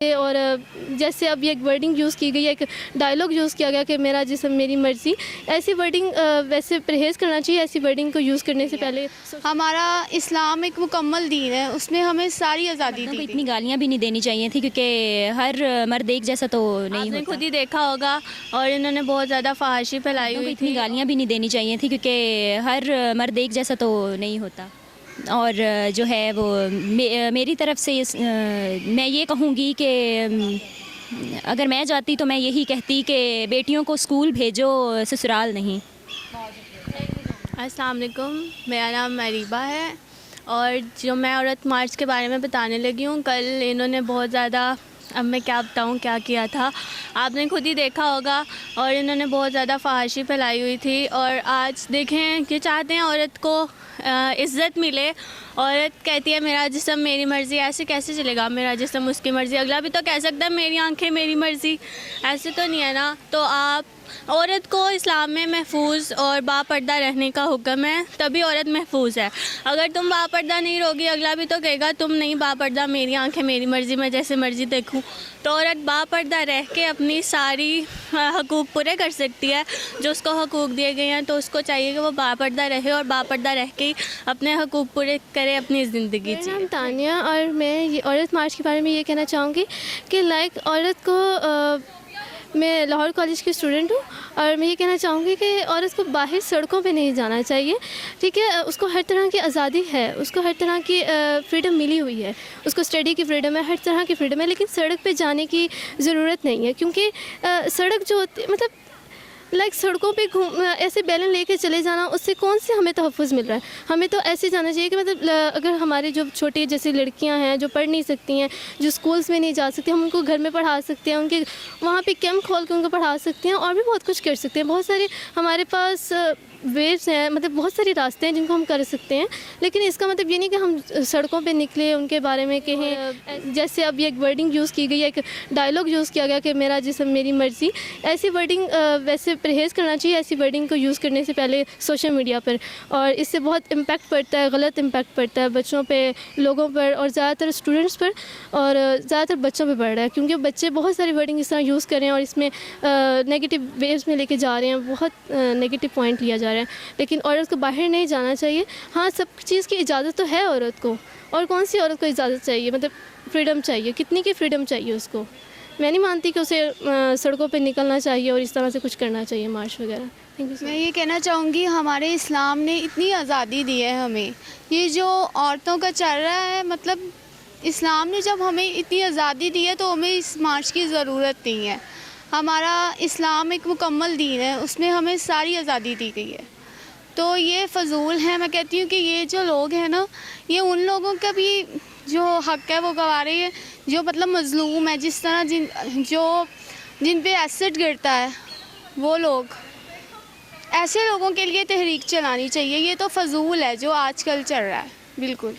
اور جیسے اب یہ ایک ورڈنگ یوز کی گئی ہے، ایک ڈائلاگ یوز کیا گیا کہ میرا جسم میری مرضی، ایسی ورڈنگ ویسے پرہیز کرنا چاہیے ایسی ورڈنگ کو یوز کرنے سے پہلے۔ ہمارا اسلام ایک مکمل دین ہے، اس میں ہمیں ساری آزادی دی گئی۔ اتنی گالیاں بھی نہیں دینی چاہیے تھی کیونکہ ہر مرد ایک جیسا تو نہیں آپ نے ہوتا۔ خود ہی دیکھا ہوگا اور انہوں نے بہت زیادہ فحاشی پھیلائی ہوئی اتنی تھی۔ گالیاں بھی نہیں دینی چاہیے تھی کیونکہ ہر مرد ایک جیسا تو نہیں ہوتا۔ اور جو ہے وہ میری طرف سے میں یہ کہوں گی کہ اگر میں جاتی تو میں یہی کہتی کہ بیٹیوں کو اسکول بھیجو، سسرال نہیں۔ السلام علیکم، میرا نام مریبہ ہے اور جو میں عورت مارچ کے بارے میں بتانے لگی ہوں، کل انہوں نے بہت زیادہ، اب میں کیا بتاؤں کیا کیا تھا، آپ نے خود ہی دیکھا ہوگا اور انہوں نے بہت زیادہ فحاشی پھیلائی ہوئی تھی۔ اور آج دیکھیں کہ چاہتے ہیں عورت کو عزت ملے، عورت کہتی ہے میرا جسم میری مرضی، ایسے کیسے چلے گا؟ میرا جسم اس کی مرضی، اگلا بھی تو کہہ سکتا ہے میری آنکھیں میری مرضی، ایسے تو نہیں ہے نا۔ تو آپ عورت کو اسلام میں محفوظ اور باپردہ رہنے کا حکم ہے، تبھی عورت محفوظ ہے۔ اگر تم باپردہ نہیں رہوگی، اگلا بھی تو کہے گا تم نہیں باپردہ، میری آنکھیں میری مرضی، میں جیسے مرضی دیکھوں۔ تو عورت باپردہ رہ کے اپنی ساری حقوق پورے کر سکتی ہے جو اس کو حقوق دیے گئے ہیں، تو اس کو چاہیے کہ وہ باپردہ رہے اور باپردہ رہ کے اپنے حقوق پورے کرے، اپنی زندگی میرا جیے۔ نام تانیہ، اور میں یہ عورت مارچ کے بارے میں یہ کہنا چاہوں گی کہ عورت کو میں لاہور کالج کی اسٹوڈنٹ ہوں، اور میں یہ کہنا چاہوں گی کہ عورت کو باہر سڑکوں پہ نہیں جانا چاہیے، ٹھیک ہے؟ اس کو ہر طرح کی آزادی ہے، اس کو ہر طرح کی فریڈم ملی ہوئی ہے، اس کو اسٹڈی کی فریڈم ہے، ہر طرح کی فریڈم ہے، لیکن سڑک پہ جانے کی ضرورت نہیں ہے، کیونکہ سڑک جو ہوتی مطلب سڑکوں پہ ایسے بیلن لے کے چلے جانا، اس سے کون سے ہمیں تحفظ مل رہا ہے؟ ہمیں تو ایسے جانا چاہیے کہ مطلب اگر ہمارے جو چھوٹی جیسی لڑکیاں ہیں جو پڑھ نہیں سکتی ہیں، جو اسکولس میں نہیں جا سکتی، ہم ان کو گھر میں پڑھا سکتے ہیں، ان کے وہاں پہ کیمپ کھول کے ان کو پڑھا سکتے ہیں، اور بھی بہت کچھ کر سکتے ہیں۔ بہت سارے ہمارے پاس ویوز ہیں، مطلب بہت سارے راستے ہیں جن کو ہم کر سکتے ہیں، لیکن اس کا مطلب یہ نہیں کہ ہم سڑکوں پہ نکلے ان کے بارے میں کہیں، جیسے اب یہ ایک ورڈنگ یوز کی گئی ہے، ایک ڈائلاگ یوز کیا گیا کہ میرا جسم میری مرضی، ایسی ورڈنگ ویسے پرہیز کرنا چاہیے ایسی ورڈنگ کو یوز کرنے سے پہلے سوشل میڈیا پر، اور اس سے بہت امپیکٹ پڑتا ہے، غلط امپیکٹ پڑتا ہے بچوں پہ، لوگوں پر، اور زیادہ تر اسٹوڈنٹس پر، اور زیادہ تر بچوں پہ پڑ رہا ہے، کیونکہ بچے بہت ساری ورڈنگ اس طرح یوز کر رہے ہیں اور اس میں نیگیٹو ویوز میں لے کے جا رہے ہیں، بہت نیگیٹو پوائنٹ لیا جا رہا ہے۔ لیکن عورت کو باہر نہیں جانا چاہیے، ہاں سب چیز کی اجازت تو ہے عورت کو، اور کون سی عورت کو اجازت چاہیے؟ مطلب فریڈم چاہیے، کتنی کی فریڈم چاہیے اس کو؟ میں نہیں مانتی کہ اسے سڑکوں پہ نکلنا چاہیے اور اس طرح سے کچھ کرنا چاہیے، مارچ وغیرہ۔ میں یہ کہنا چاہوں گی ہمارے اسلام نے اتنی آزادی دی ہے ہمیں، یہ جو عورتوں کا چل رہا ہے، مطلب اسلام نے جب ہمیں اتنی آزادی دی ہے تو ہمیں اس مارچ کی ضرورت نہیں ہے۔ ہمارا اسلام ایک مکمل دین ہے، اس میں ہمیں ساری آزادی دی گئی ہے، تو یہ فضول ہے۔ میں کہتی ہوں کہ یہ جو لوگ ہیں نا، یہ ان لوگوں کا بھی جو حق ہے وہ گوا رہی ہے، جو مطلب مظلوم ہے، جس طرح جن پہ ایسڈ گرتا ہے، وہ لوگ، ایسے لوگوں کے لیے تحریک چلانی چاہیے۔ یہ تو فضول ہے جو آج کل چل رہا ہے، بالکل۔